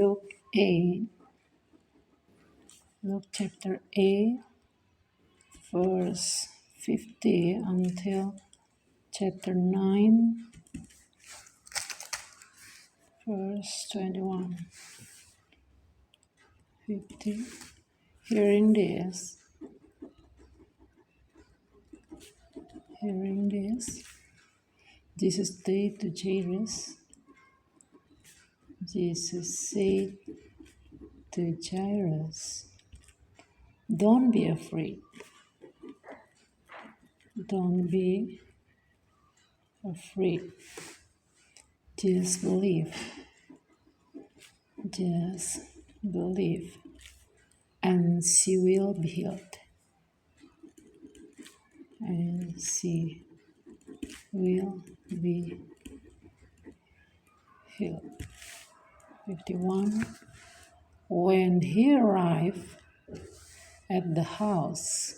Luke 8, Luke chapter 8, verse 50 until chapter 9, verse 21. 50. Hearing this, Jesus said to Jairus, don't be afraid. Don't be afraid. Just believe. Just believe. And she will be healed. And she will be healed. 51. When he arrived at the house,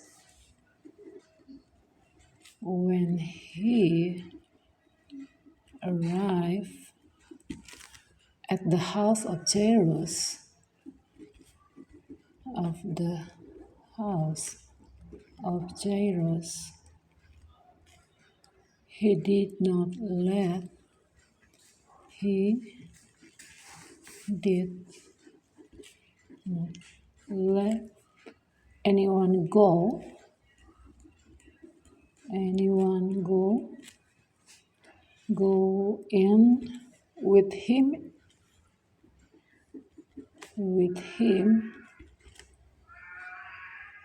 of Jairus, he did not let anyone go in with him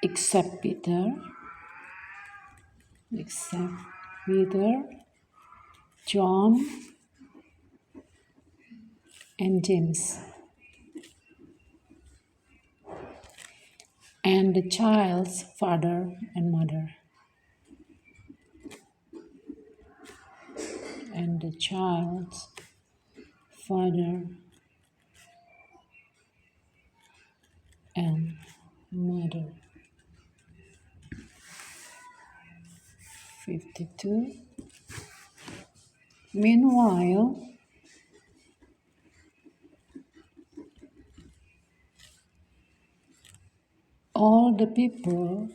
except Peter, John, and James, and the child's father and mother. And the child's father and mother. 52. Meanwhile, all the people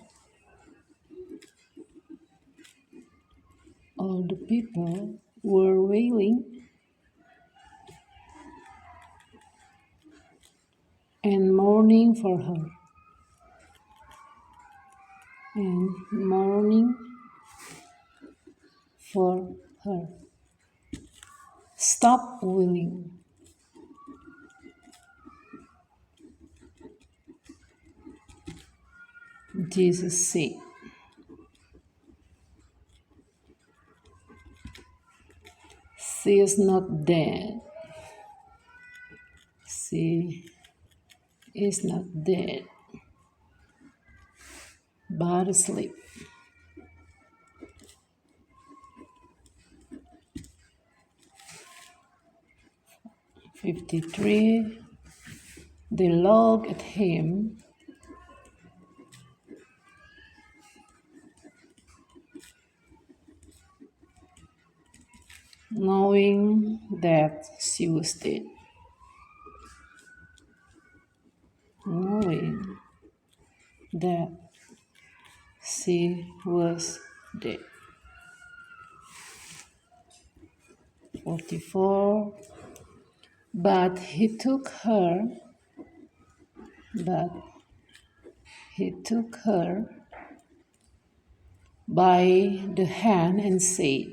were wailing and mourning for her. Stop wailing. Jesus said, she is not dead. She is not dead, but asleep. 53. They looked at him, knowing that she was dead. 44. But he took her by the hand and said,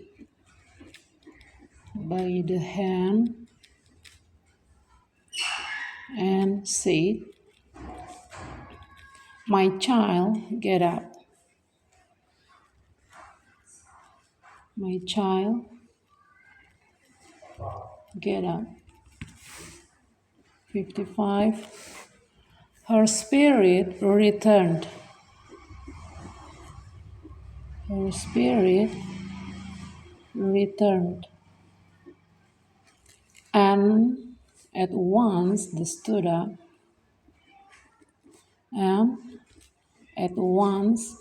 my child, get up. My child, get up. 55. Her spirit returned. And at once they stood up. And at once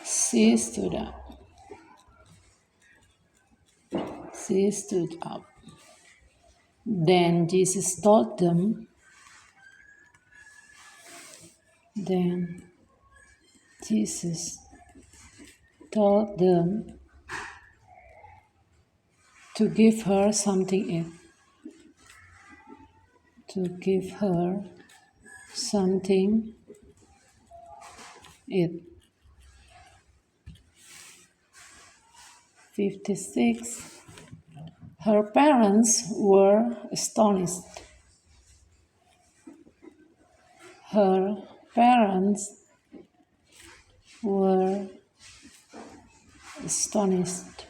she stood up. Then Jesus told them, Then Jesus told them to give her something eat. To give her something eat. 56. Her parents were astonished. Her parents were astonished.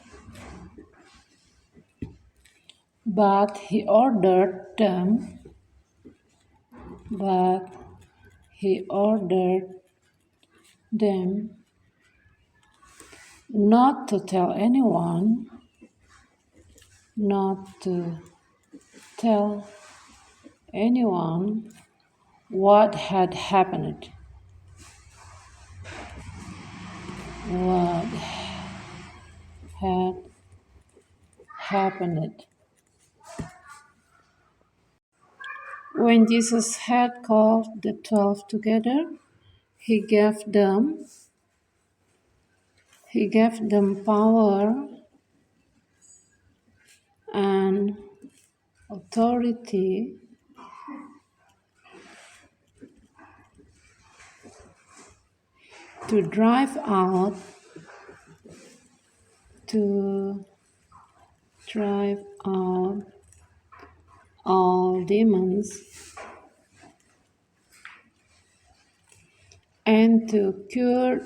But he ordered them not to tell anyone, not to tell anyone what had happened. What had happened. When Jesus had called the 12 together, he gave them power and authority to drive out all demons and to cure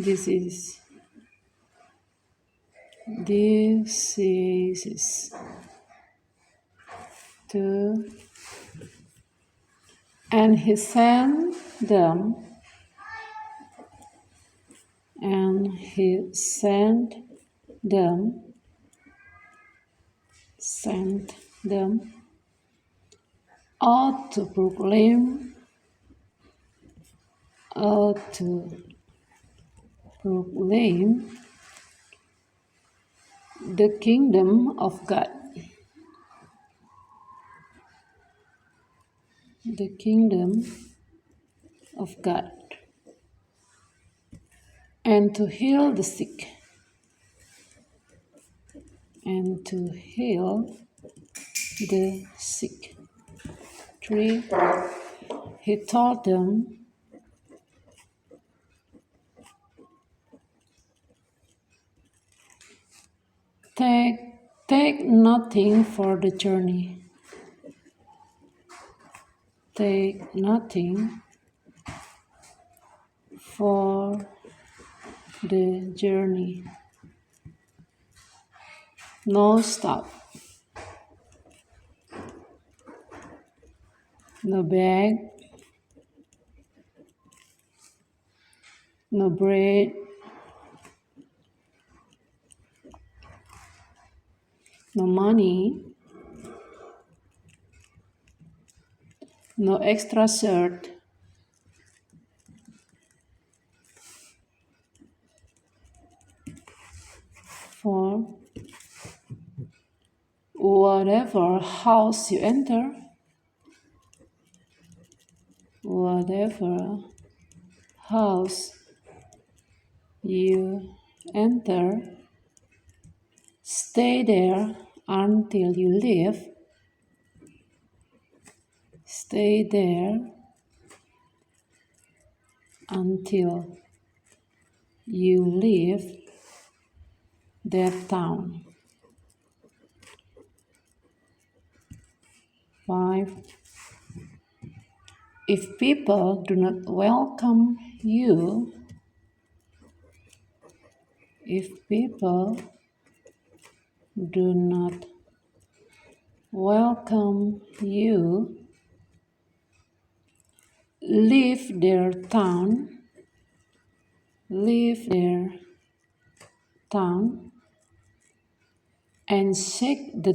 diseases. And he sent them out to proclaim the kingdom of God. The kingdom of God. And to heal the sick. And to heal the sick. 3. He taught them Take nothing for the journey. Take nothing for the journey. No stuff. No bag. No bread. No money. No extra shirt. For whatever house you enter, stay there until you leave. Stay there until you leave that town. 5. If people do not welcome you, leave their town and shake the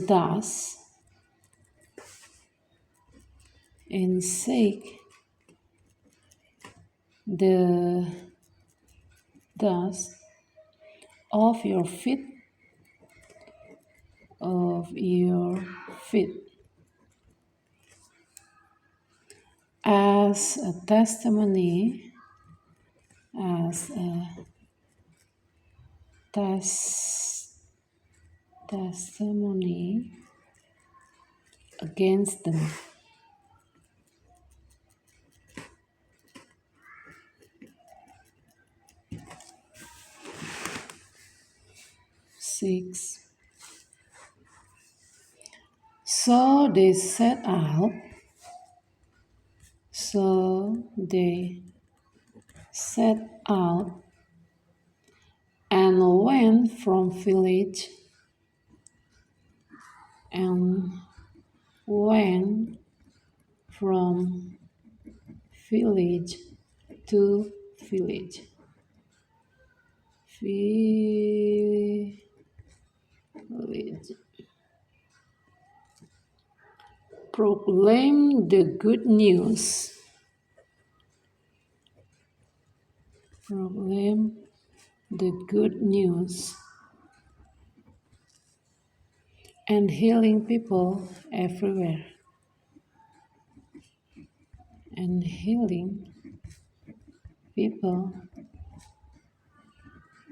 dust off your feet of your feet as a testimony, as a testimony against them. Six. So they set out. And went from village to village. Proclaim the good news. Proclaim the good news. And healing people everywhere. And healing people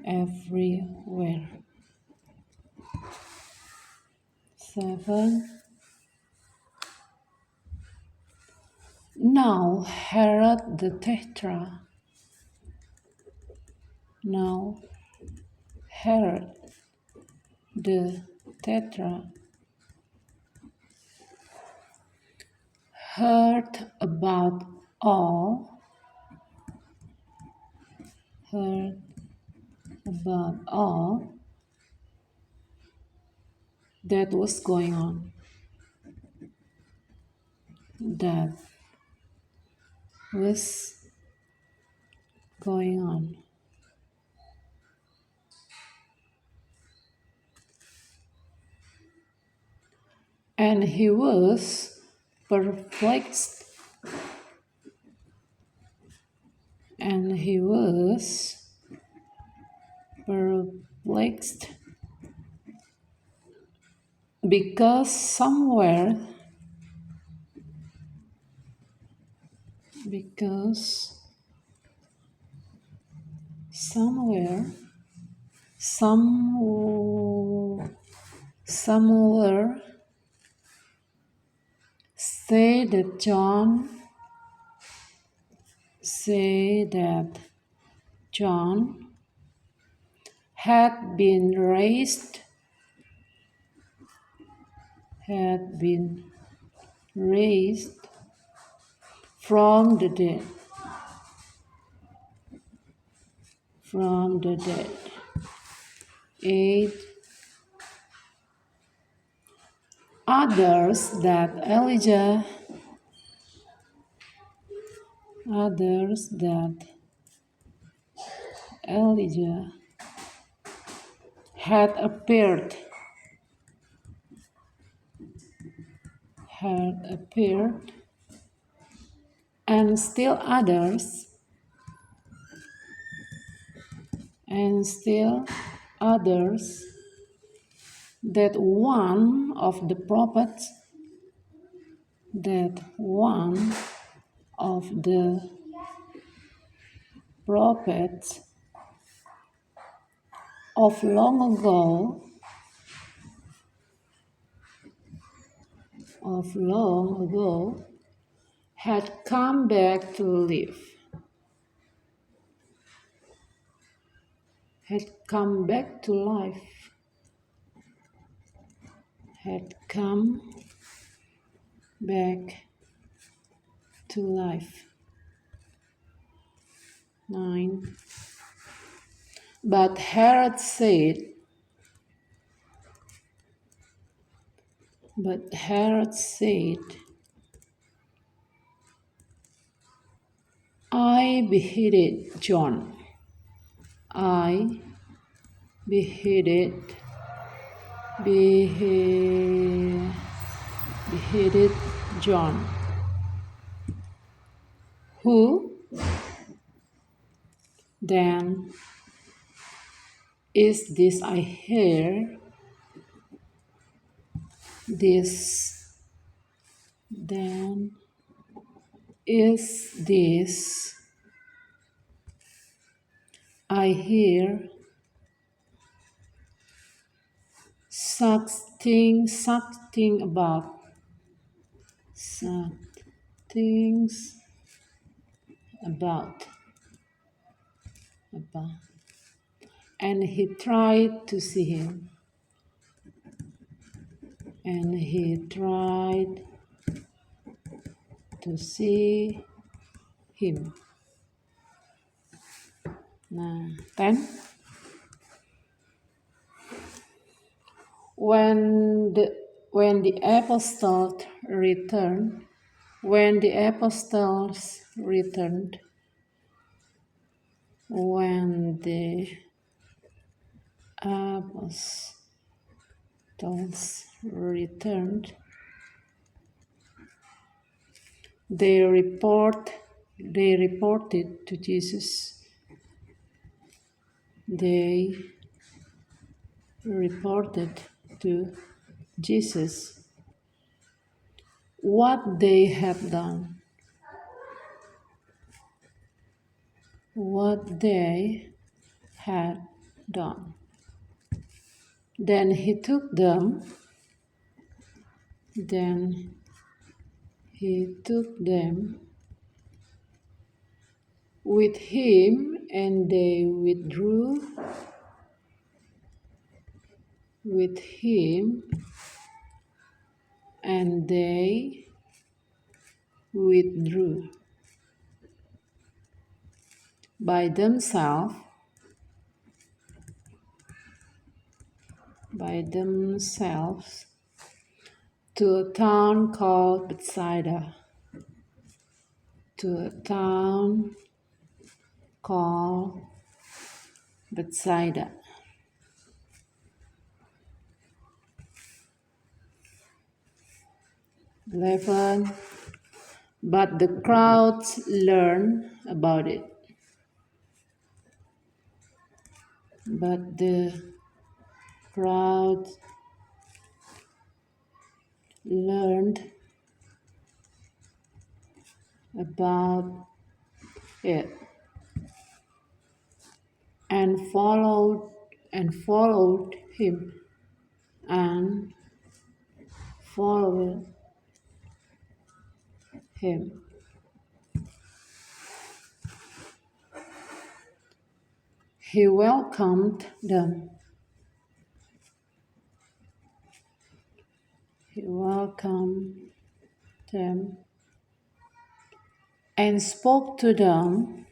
everywhere. 7. Now Herod the Tetrarch heard about all that was going on. And he was perplexed. Because somewhere say that John had been raised from the dead. 8. Others that Elijah had appeared, and still others that one of the prophets of long ago had come back to live. Had come back to life. 9. But Herod said, I beheaded John. Beheaded John. Who then is this I hear this, then is this. I hear something about some things about. And he tried to see him. And he tried to see him. Nah, then when the apostles returned, when the apostles returned, when the apostles returned, they reported to Jesus. They reported to Jesus what they had done, what they had done. Then he took them with him, and they withdrew with him, and they withdrew by themselves to a town called Bethsaida, to a town called Bethsaida. But the crowds learned about it. But the crowd learned about it and followed him and followed him. He welcomed them. He welcomed them and spoke to them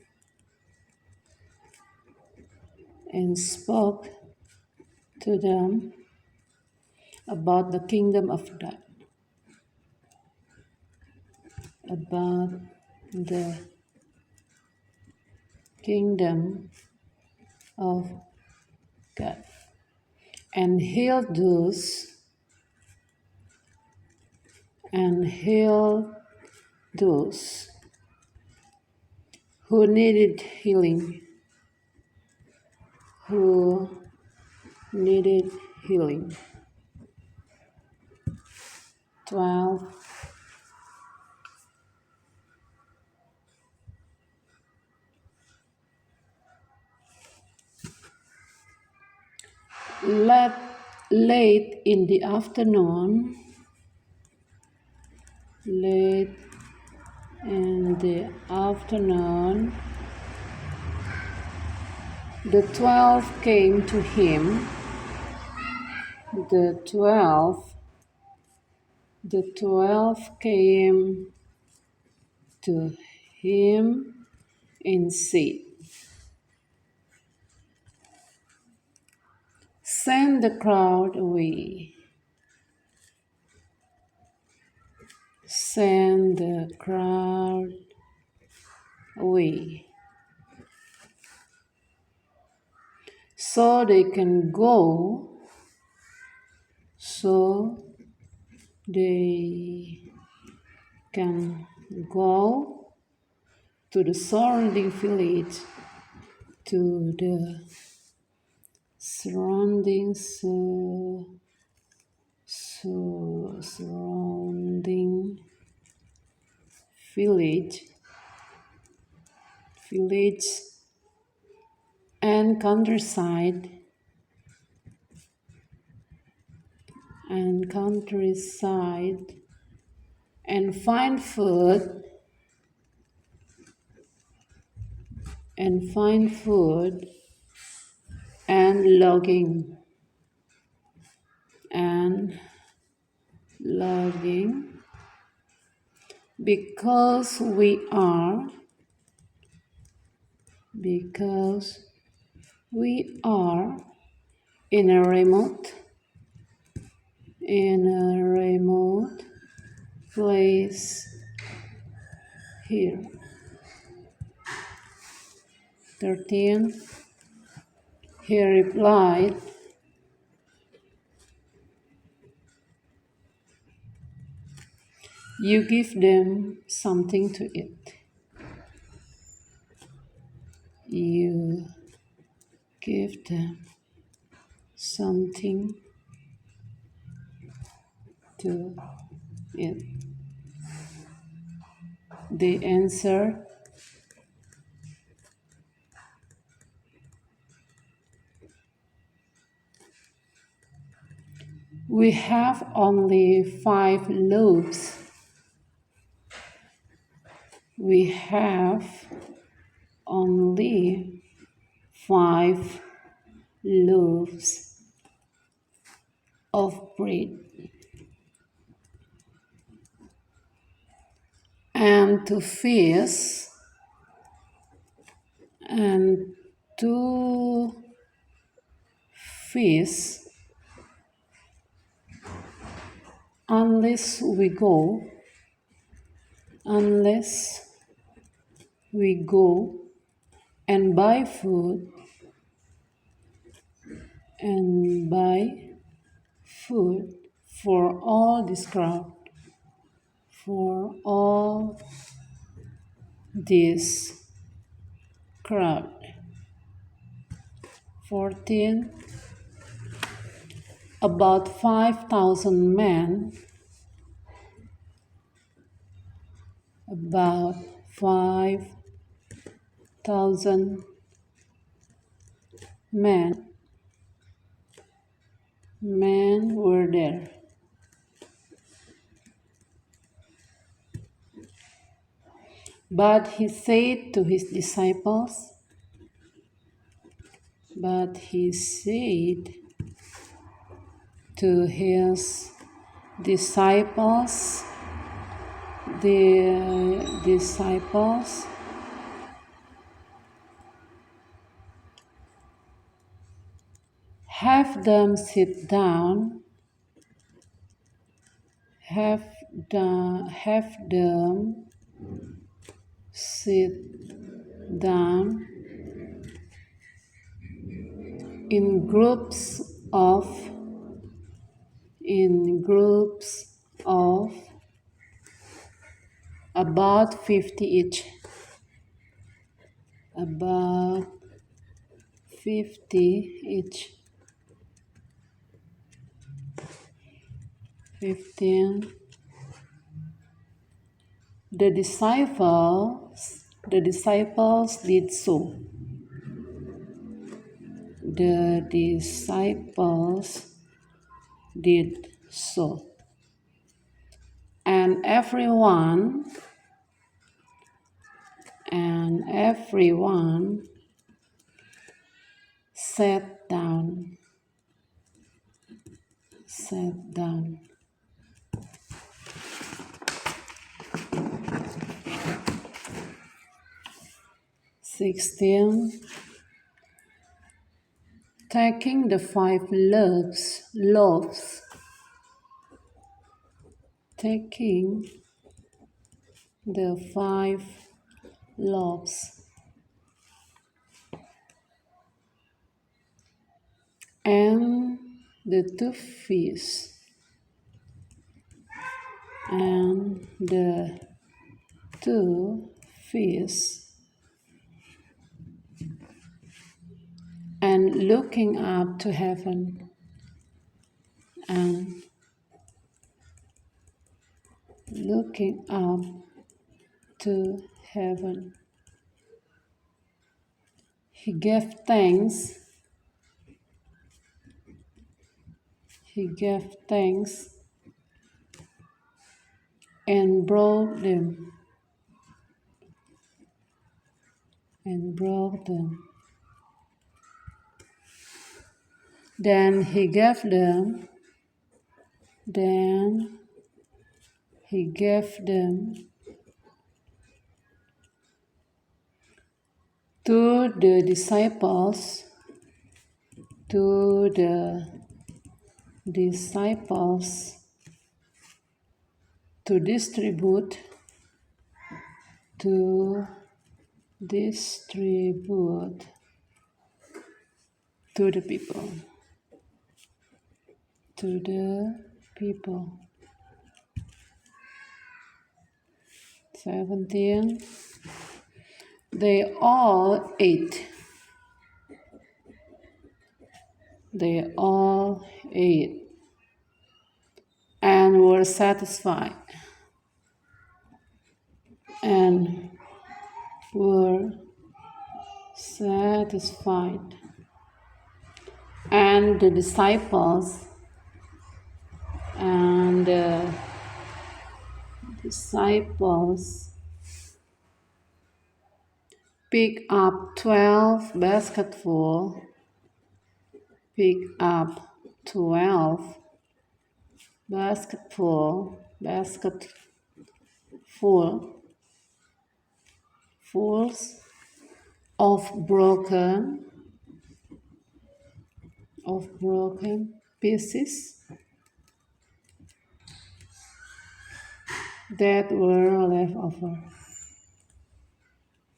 about the kingdom of God, about the kingdom of God, and healed those who needed healing, 12. Late in the afternoon, the 12 came to him. The 12 came to him and said, "Send the crowd away. Send the crowd away, so they can go to the surrounding village, to the surrounding the surrounding village and countryside and find food and logging because we are in a remote place here. 13. He replied, "You give them something to eat." You give them something to eat. They answered, "We have only 5 loaves. We have only 5 loaves of bread and 2 fish and 2 fish unless we go and buy food for all this crowd, for all this crowd." 14. About 5,000 men men were there. But he said to his disciples, "Have them sit down in groups of about 50 each. About 50 each. 15. The disciples did so. The disciples did so. And everyone sat down. 16. Taking the 5 loaves, and the 2 fish, and looking up to heaven, and looking up to heaven. He gave thanks. He gave thanks and broke them. And broke them. Then he gave them. Then he gave them to the disciples. To the disciples to distribute. To distribute to the people. To the people. 17. They all ate. They all ate and were satisfied. And were satisfied. And the disciples picked up 12 basketful. Picked up 12 basketfuls of broken pieces that were left over.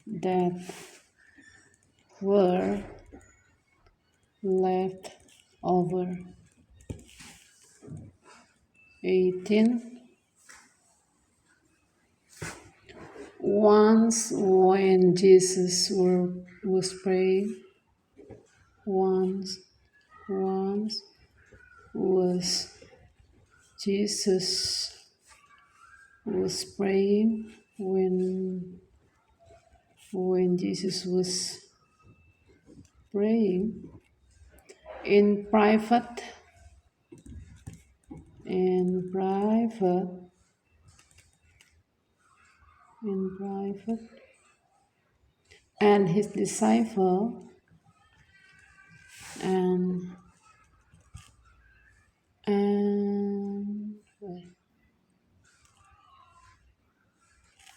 That were left over. 18. Once when Jesus was praying, once was Jesus was praying when Jesus was praying in private and his disciple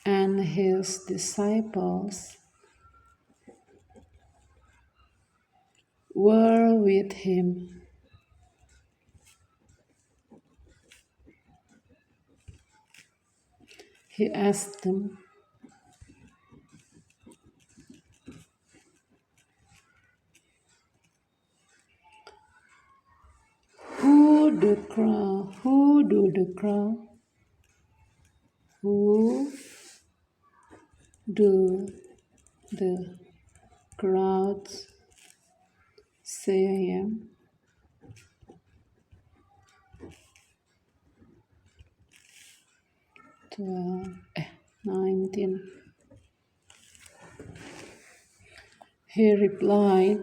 and his disciples were with him. He asked them, Who do the crowds say I am? 19. He replied,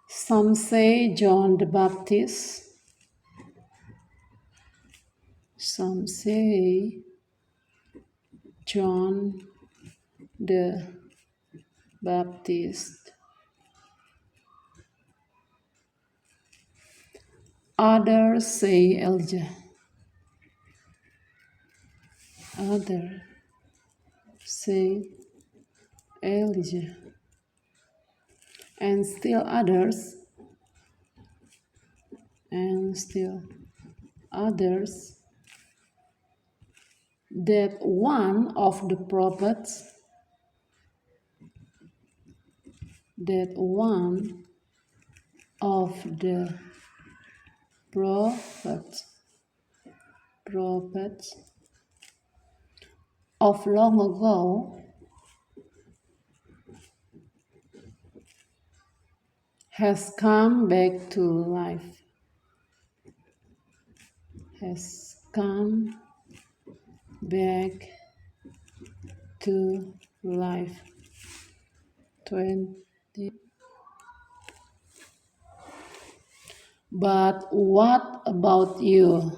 Some say John the Baptist. Some say John the Baptist. Others say Elijah. Others say Elijah. And still others that one of the prophets of long ago has come back to life. Has come back to life. 20. But what about you?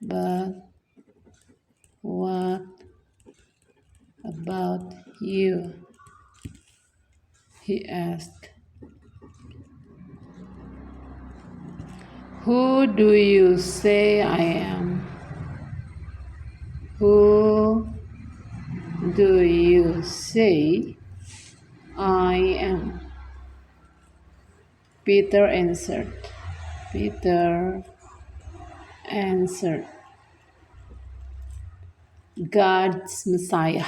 But what about you? He asked. Who do you say I am? Who do you say I am? Peter answered. Peter answered. God's Messiah.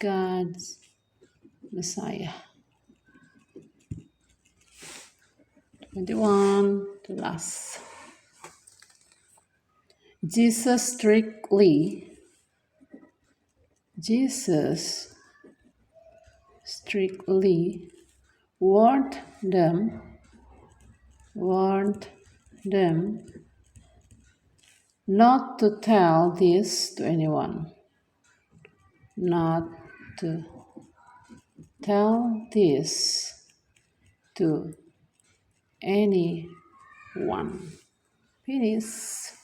God's Messiah. 21, the last. Jesus strictly warned them not to tell this to anyone. Not to tell this to anyone. Finish.